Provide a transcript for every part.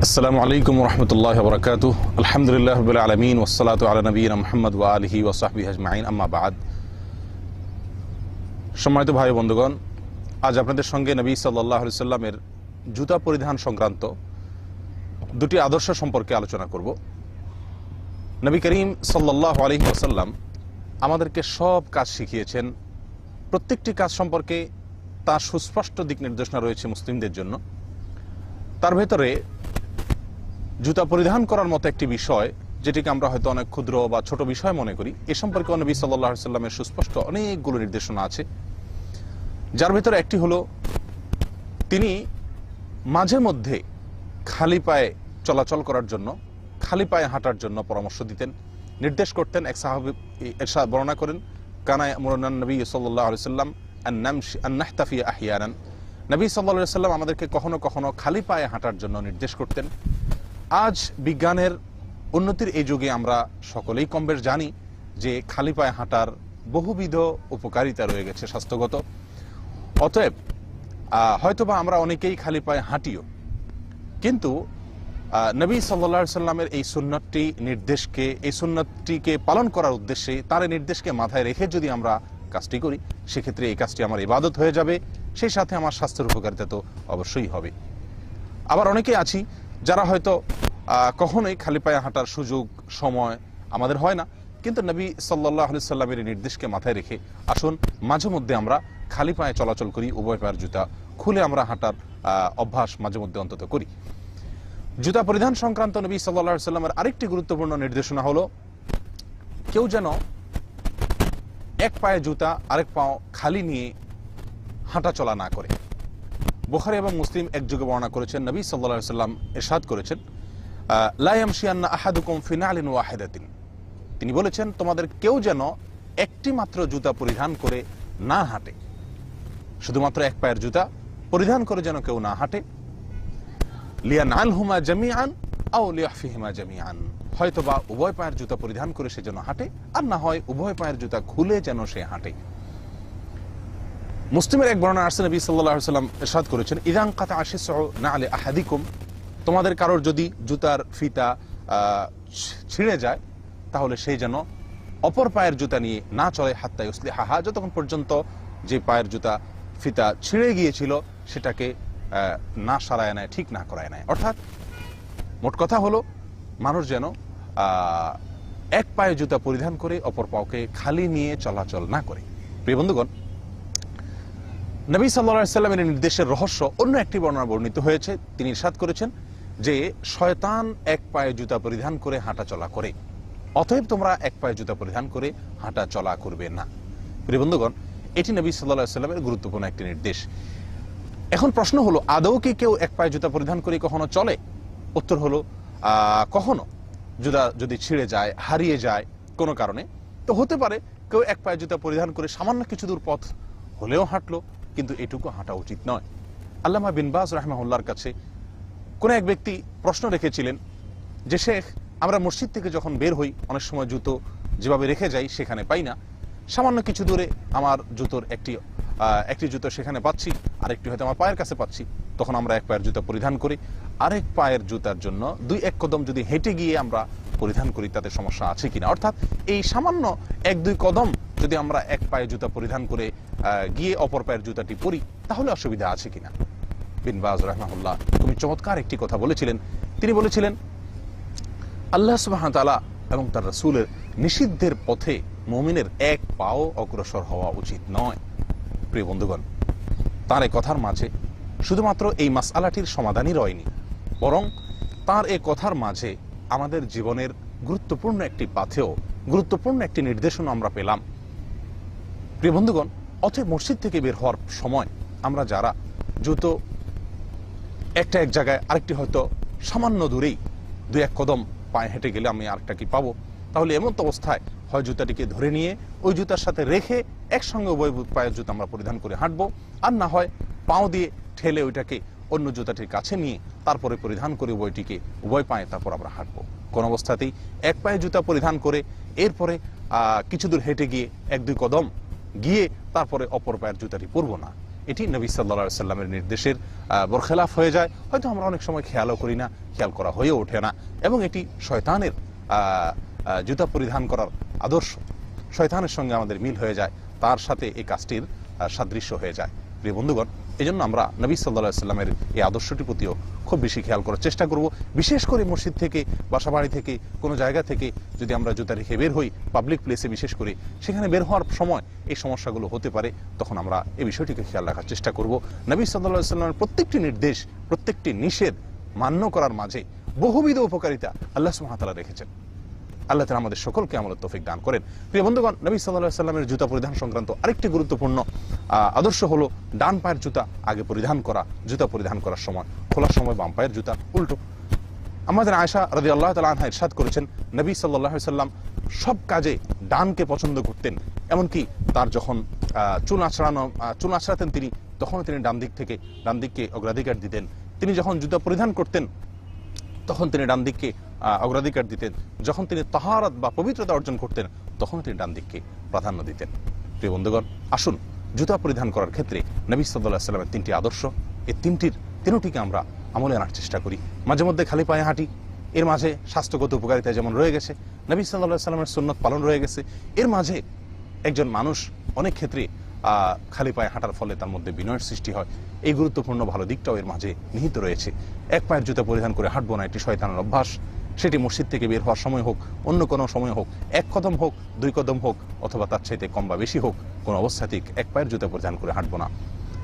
আসসালামু আলাইকুম রহমতুল্লাহ বরকাতুহ। আলহামদুলিল্লাহ রাব্বিল আলামিন ওয়াসসালাতু আলা নবিয়িনা মুহাম্মদ ওয়া আলিহি ওয়া সাহবিহি আজমাইন, আম্মা বাদ। সম্মানিত ভাই বন্ধুগণ, আজ আপনাদের সঙ্গে নবী সাল্লাল্লাহু আলাইহি সাল্লামের জুতা পরিধান সংক্রান্ত দুটি আদর্শ সম্পর্কে আলোচনা করব। নবী করিম সাল্লাল্লাহু আলাইহি ওয়াসাল্লাম আমাদেরকে সব কাজ শিখিয়েছেন। প্রত্যেকটি কাজ সম্পর্কে তার সুস্পষ্ট দিক নির্দেশনা রয়েছে মুসলিমদের জন্য। তার ভেতরে জুতা পরিধান করার মতো একটি বিষয়, যেটিকে আমরা হয়তো অনেক ক্ষুদ্র বা ছোট বিষয় মনে করি, এ সম্পর্কে নবী সাল্লাল্লাহু আলাইহি সাল্লামের সুস্পষ্ট অনেকগুলো নির্দেশনা আছে। যার ভেতরে একটি হলো, তিনি মাঝে মধ্যে খালি পায়ে চলাচল করার জন্য, খালি পায়ে হাঁটার জন্য পরামর্শ দিতেন, নির্দেশ করতেন। এক সাহাবী এরশাদ বর্ণনা করেন, কানা ইয়ামুরুনা নবী সাল্লাল্লাহু আলাইহি সাল্লাম আন নাহতাফিয়া আহইয়ানান। নবী সাল্লাল্লাহু আলাইহি সাল্লাম আমাদেরকে কখনো কখনো খালি পায়ে হাঁটার জন্য নির্দেশ করতেন। আজ বিজ্ঞানের উন্নতির এই যুগে আমরা সকলেই কমবেশ জানি যে খালি পায়ে হাঁটার বহুবিধ উপকারিতা রয়ে গেছে স্বাস্থ্যগত। অতএব হয়তোবা আমরা অনেকেই খালি পায়ে হাঁটিও, কিন্তু নবী সাল্লাল্লাহু আলাইহি সাল্লামের এই সুন্নতটিকে পালন করার উদ্দেশ্যে, তার এই নির্দেশকে মাথায় রেখে যদি আমরা কাজটি করি, সেক্ষেত্রে এই কাজটি আমার ইবাদত হয়ে যাবে, সেই সাথে আমার স্বাস্থ্যের উপকারিতা তো অবশ্যই হবে। আবার অনেকেই আছি যারা হয়তো কখনোই খালি পায়ে হাঁটার সুযোগ সময় আমাদের হয় না, কিন্তু নবী সাল্লাল্লাহু আলাইহি সাল্লামের নির্দেশকে মাথায় রেখে আসুন মাঝে মধ্যে আমরা খালি পায়ে চলাচল করি, উভয় পায়ের জুতা খুলে আমরা হাঁটার অভ্যাস মাঝে মধ্যে অন্তত করি। জুতা পরিধান সংক্রান্ত নবী সাল্লাল্লাহু আলাইহি সাল্লামের আরেকটি গুরুত্বপূর্ণ নির্দেশনা হলো, কেউ যেন এক পায়ে জুতা আরেক পাও খালি নিয়ে হাঁটা চলা না করে। বুখারী এবং মুসলিম এক যুগে বর্ণনা করেছেন, নবী সাল্লাল্লাহু আলাইহি সাল্লাম ইরশাদ করেছেন, লা ইয়ামশিয়ান্না আহাদুকুম ফি নালিন ওয়াহিদাতিন। তিনি বলেছেন, তোমাদের কেউ যেন একটি মাত্র জুতা পরিধান করে না হাঁটে, শুধুমাত্র এক পায়ের জুতা পরিধান করে যেন কেউ না হাঁটে। লিয়ানআলহুমা জামিআন আও লিয়াহফিহিমা জামিআন, হয়তোবা উভয় পায়ের জুতা পরিধান করে সে যেন হাঁটে, আর না হয় উভয় পায়ের জুতা খুলে যেন সে হাঁটে। মুসলিমের এক বর্ণনা আসছে, নবী সাল্লাল্লাহু আলাইহি সাল্লাম ইরশাদ করেছেন, ইযা আনকাতা আশিসউ নাআলি আহাদিকুম, তোমাদের কারোর যদি জুতার ফিতা ছিঁড়ে যায়, তাহলে সেই যেন অপর পায়ের জুতা নিয়ে না চলে হাত্তা ইউসলিহাহা, যতক্ষণ পর্যন্ত যে পায়ের জুতা ফিতা ছিঁড়ে গিয়েছিল সেটাকে না সারায় নেয়, ঠিক না করায় নেয়। অর্থাৎ মোট কথা হলো, মানুষ যেন এক পায়ে জুতা পরিধান করে অপর পাওকে খালি নিয়ে চলাচল না করে। প্রিয় বন্ধুগণ, নবী সাল্লাল্লাহু আলাইহি সাল্লামের নির্দেশের রহস্য অন্য একটি বর্ণনা বর্ণিত হয়েছে। তিনি ইরশাদ করেছেন যে শয়তান এক পায়ে জুতা পরিধান করে হাঁটা চলা করে, অতএব তোমরা এক পায়ে জুতা পরিধান করে হাঁটা চলা করবে না। প্রিয় বন্ধুগণ, এটি নবী সাল্লাল্লাহু আলাইহি সাল্লামের গুরুত্বপূর্ণ একটি নির্দেশ। এখন প্রশ্ন হলো, আদৌ কি কেউ এক পায়ে জুতা পরিধান করে কখনো চলে? উত্তর হলো, কখনো জুতা যদি ছিঁড়ে যায়, হারিয়ে যায় কোনো কারণে, তো হতে পারে কেউ এক পায়ে জুতা পরিধান করে সামান্য কিছু দূর পথ হলেও হাঁটলো, কিন্তু এটুকু হাঁটা উচিত নয়। আল্লামা বিন বাজ রাহিমাহুল্লাহর কাছে কোন এক ব্যক্তি প্রশ্ন রেখেছিলেন যে, শেখ, আমরা মসজিদ থেকে যখন বের হই, অনেক সময় জুতো যেভাবে রেখে যাই সেখানে পাই না, সামান্য কিছু দূরে আমার জুতোর একটি জুতো সেখানে পাচ্ছি, আরেকটি হয়তো আমার পায়ের কাছে পাচ্ছি, তখন আমরা এক পায়ের জুতা পরিধান করি। আরেক পায়ের জুতার জন্য দুই এক কদম যদি হেঁটে গিয়ে আমরা পরিধান করি, তাতে সমস্যা আছে কিনা? অর্থাৎ এই সামান্য এক দুই কদম যদি আমরা এক পায়ে জুতা পরিধান করে গিয়ে অপর পায়ের জুতাটি পরি, তাহলে অসুবিধা আছে কিনা? বিন বাজ রাহিমাহুল্লাহ তুমি চমৎকার একটি কথা বলেছিলেন। তিনি বলেছিলেন, আল্লাহ সুবহানাহু ওয়া তাআলা এবং তার রাসূলের নিষিদ্ধের পথে মুমিনের এক পাও অগ্রসর হওয়া উচিত নয়। প্রিয় বন্ধুগণ, তার এই কথার মাঝে শুধুমাত্র এই মাসআলাটির সমাধানই রয়নি, বরং তার এই কথার মাঝে আমাদের জীবনের গুরুত্বপূর্ণ একটি পাথেয়, গুরুত্বপূর্ণ একটি নির্দেশনা আমরা পেলাম। প্রিয় বন্ধুগণ, অতএব মসজিদ থেকে বের হওয়ার সময় আমরা যারা জুতো একটা এক জায়গায়, আরেকটি হয়তো সামান্য দূরেই, দুই এক কদম পায়ে হেঁটে গেলে আমি আরেকটা কি পাবো, তাহলে এমন অবস্থায় হয় জুতাটিকে ধরে নিয়ে ওই জুতার সাথে রেখে একসঙ্গে উভয় পায়ের জুতা আমরা পরিধান করে হাঁটবো, আর না হয় পাও দিয়ে ঠেলে ওইটাকে অন্য জুতাটির কাছে নিয়ে তারপরে পরিধান করে উভয় পায়ে তারপর আমরা হাঁটবো। কোন অবস্থাতেই এক পায়ে জুতা পরিধান করে এরপরে কিছু দূর হেঁটে গিয়ে এক দুই কদম গিয়ে তারপরে অপর পায়ের জুতাটি পরবো না। এটি নবী সাল্লাল্লাহু আলাইহি সাল্লামের নির্দেশের বরখেলাফ হয়ে যায়, হয়তো আমরা অনেক সময় খেয়ালও করি না, খেয়াল করা হয়ে ওঠে না, এবং এটি শয়তানের জুতা পরিধান করার আদর্শ, শয়তানের সঙ্গে আমাদের মিল হয়ে যায়, তার সাথে এই কাজটির সাদৃশ্য হয়ে যায়। প্রিয় বন্ধুগণ, এই জন্য আমরা নবী সাল্লাল্লাহু আলাইহি সাল্লামের এই আদর্শটির প্রতিও খুব বেশি খেয়াল করার চেষ্টা করব। বিশেষ করে মসজিদ থেকে, বাসাবাড়ি থেকে, কোনো জায়গা থেকে যদি আমরা জুতা রেখে বের হই, পাবলিক প্লেসে বিশেষ করে, সেখানে বের হওয়ার সময় এই সমস্যাগুলো হতে পারে, তখন আমরা এই বিষয়টিকে খেয়াল রাখার চেষ্টা করব। নবী সাল্লাল্লাহু আলাইহি সাল্লামের প্রত্যেকটি নির্দেশ, প্রত্যেকটি নিষেধ মান্য করার মাঝে বহুবিধ উপকারিতা আল্লাহ সুবহানাহু ওয়া তাআলা রেখেছেন। আল্লাহ তাআলা আমাদের সকলকে আমলের তৌফিক দান করেন। প্রিয় বন্ধুগণ, নবী সাল্লাল্লাহু আলাইহি সাল্লামের জুতা পরিধান সংক্রান্ত আরেকটি গুরুত্বপূর্ণ আদর্শ হলো ডান পায়ের জুতা আগে পরিধান করা, জুতা পরিধান করার সময়, খোলার সময় বাম পায়ের জুতা উল্টো। আমাদের আয়েশা রাদিয়াল্লাহু তাআলা আনহা ইরশাদ করেছেন, নবী সাল্লাল্লাহু আলাইহি সাল্লাম সব কাজে ডানকে পছন্দ করতেন, এমনকি তার যখন চুল আঁচড়াতেন তিনি, তখন তিনি ডান দিককে অগ্রাধিকার দিতেন। তিনি যখন জুতা পরিধান করতেন তখন তিনি ডান দিককে অগ্রাধিকার দিতেন। যখন তিনি তাহারাত বা পবিত্রতা অর্জন করতেন তখন তিনি ডান দিককে প্রাধান্য দিতেন। প্রিয় বন্ধুগণ, আসুন জুতা পরিধান করার ক্ষেত্রে নবী সাল্লাল্লাহু আলাইহি সাল্লামের তিনটি আদর্শ, এই তিনটিকে আমরা আমলে আনার চেষ্টা করি। মাঝে মধ্যে খালি পায়ে হাঁটি, এর মাঝে স্বাস্থ্যগত উপকারিতা যেমন রয়ে গেছে, নবী সাল্লাল্লাহু আলাইহি সাল্লামের সুন্নাত পালন রয়ে গেছে, এর মাঝে একজন মানুষ অনেক ক্ষেত্রে খালি পায়ে হাঁটার ফলে তার মধ্যে বিনয়ের সৃষ্টি হয়, এই গুরুত্বপূর্ণ ভালো দিকটাও এর মাঝে নিহিত রয়েছে। এক পায়ের জুতা পরিধান করে হাঁটবো না, এটি শয়তানের অভ্যাস। সেটি মসজিদ থেকে বের হওয়ার সময় হোক, অন্য কোনো সময় হোক, এক কদম হোক, দুই কদম হোক, অথবা তার চাইতে কম বা বেশি হোক, কোনো অবস্থাতেই এক পায়ের জুতা পরিধান করে হাঁটবো না।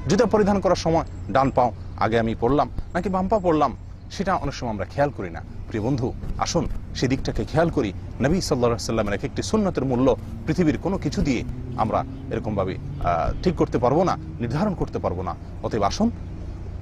জুতা পরিধান করার সময় ডান পাও আগে আমি পড়লাম নাকি বাম পা পড়লাম, সেটা অনেক সময় আমরা খেয়াল করি না। প্রিয় বন্ধু, আসুন সেদিকটাকে খেয়াল করি। নবী সাল্লাল্লাহু আলাইহি সাল্লামের এক একটি সুন্নতের মূল্য পৃথিবীর কোনো কিছু দিয়ে আমরা এরকমভাবে ঠিক করতে পারবো না, নির্ধারণ করতে পারবো না। অতএব আসুন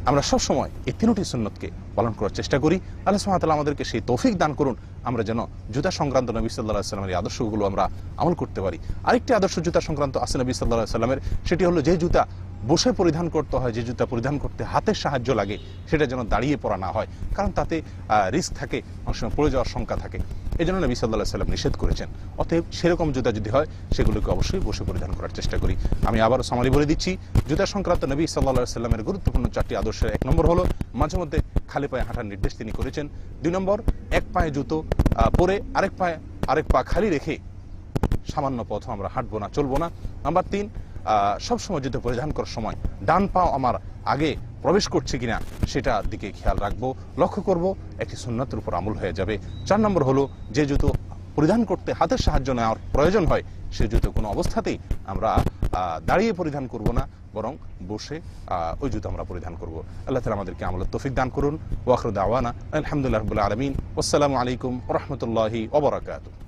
আমরা সবসময় এই তিনটি সুন্নতকে পালন করার চেষ্টা করি। আল্লাহ সুবহানাহু ওয়া তাআলা আমাদেরকে সেই তৌফিক দান করুন, আমরা যেন জুতা সংক্রান্ত নবী সাল্লাল্লাহু আলাইহি সাল্লামের এই আদর্শগুলো আমরা আমল করতে পারি। আরেকটি আদর্শ জুতা সংক্রান্ত আছে নবী সাল্লাল্লাহু আলাইহি সাল্লামের, সেটি হলো যে জুতা বসে পরিধান করতে হয়, যে জুতা পরিধান করতে হাতের সাহায্য লাগে, সেটা যেন দাঁড়িয়ে পরা না হয়, কারণ তাতে রিস্ক থাকে, অনেক সময় পড়ে যাওয়ার শঙ্কা থাকে। এই জন্য নবী সাল্লাল্লাহু আলাইহি সাল্লাম নিষেধ করেছেন। অতএব সেরকম জুতা যদি হয় সেগুলোকে অবশ্যই বসে পরিধান করার চেষ্টা করি। আমি আবারও সামারি বলে দিচ্ছি, জুতা সংক্রান্ত নবী সাল্লাল্লাহু আলাইহি সাল্লামের গুরুত্বপূর্ণ চারটি আদর্শের 1 নম্বর হলো মাঝে মধ্যে খালি পায়ে হাঁটার নির্দেশ তিনি করেছেন। 2 নম্বর, এক পায়ে জুতো পরে আরেক পা খালি রেখে সামান্য পথ আমরা হাঁটবো না, চলবো না। নাম্বার 3, সবসময় জুতো পরিধান করার সময় ডান পাও আমার আগে প্রবেশ করছে কিনা সেটা দিকে খেয়াল রাখবো, লক্ষ্য করব, একটি সুন্নাতের উপর আমল হয়ে যাবে। 4 নম্বর হলো যে জুতো পরিধান করতে হাতের সাহায্য নেওয়ার প্রয়োজন হয়, সে জুতো কোনো অবস্থাতেই আমরা দাঁড়িয়ে পরিধান করব না, বরং বসে ওই জুতো আমরা পরিধান করব। আল্লাহ তাআলা আমাদেরকে আমলের তৌফিক দান করুন। ওয়া আখিরু দাওয়ানা আলহামদুলিল্লাহি রাব্বিল আলামিন। আসসালামু আলাইকুম ওয়া রাহমাতুল্লাহি ওয়া বারাকাতুহু।